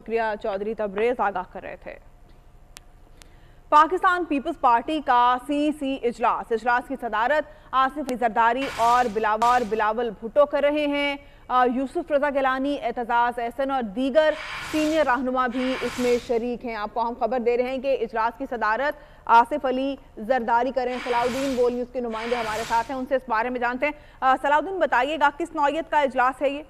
शुक्रिया चौधरी तबरेज आगाह कर रहे थे। पाकिस्तान पीपल्स पार्टी का सीसी इजलास की सदारत आसिफ जरदारी और बिलावल भुट्टो कर रहे हैं। यूसुफ रजा गिलानी, एतजाज एहसन और दीगर सीनियर रहनुमा भी इसमें शरीक हैं। आपको हम खबर दे रहे हैं कि इजलास की सदारत आसिफ अली जरदारी करें। सलाउद्दीन बोल न्यूज़ के नुमाइंदे हमारे साथ हैं, उनसे इस बारे में जानते हैं। सलाउद्दीन, बताइएगा किस नौयत का इजलास है ये?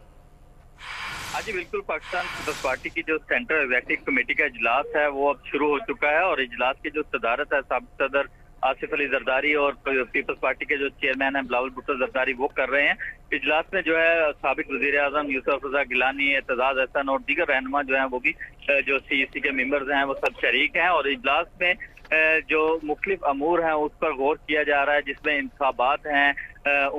हाँ जी बिल्कुल, पाकिस्तान पीपल्स पार्टी की जो सेंट्रल एग्जीक्यूटिव कमेटी का इजलास है वो अब शुरू हो चुका है और इजलास की जो सदारत है साबिक सदर आसिफ अली जरदारी और पीपल्स पार्टी के जो चेयरमैन है बिलावल भुट्टो जरदारी वो कर रहे हैं। इजलास में जो है साबिक वजीर आजम यूसुफ रजा गिलानी, एतजाज एहसन और दीगर रहनुमा जो है वो भी जो सीईसी के मेंबर्स हैं वो सब शरीक हैं और इजलास में जो मुख्तलिफ अमूर हैं उस पर गौर किया जा रहा है, जिसमें इंतखाबात हैं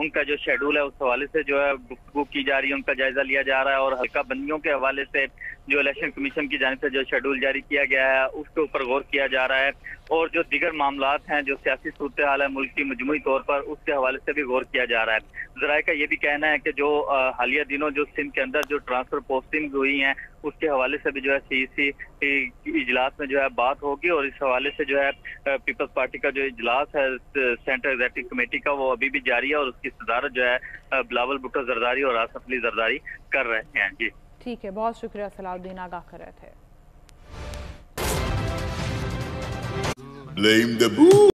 उनका जो शेड्यूल है उस हवाले से जो है गुफ्तगू की जा रही है, उनका जायजा लिया जा रहा है और हल्का बंदियों के हवाले से जो इलेक्शन कमीशन की जानिब से जो शेड्यूल जारी किया गया है उसके ऊपर गौर किया जा रहा है और जो दीगर मामलात हैं जो सियासी सूरत हाल है मुल्क की मजमूई तौर पर उसके हवाले से भी गौर किया जा रहा है। जराये का ये भी कहना है कि जो हालिया दिनों जो सिंध के अंदर जो ट्रांसफर पोस्टिंग हुई हैं उसके हवाले से भी जो है सीईसी इजलास में जो है बात होगी और इस हवाले से जो है पीपल्स पार्टी का जो इजलास है सेंट्रल एग्जीक्यूटिव कमेटी का वो अभी भी जारी है और उसकी सदारत जो है बिलावल भुट्टो जरदारी और आसिफ अली जरदारी कर रहे हैं। जी ठीक है, बहुत शुक्रिया सलाउद्दीन, आगाह कर रहे थे।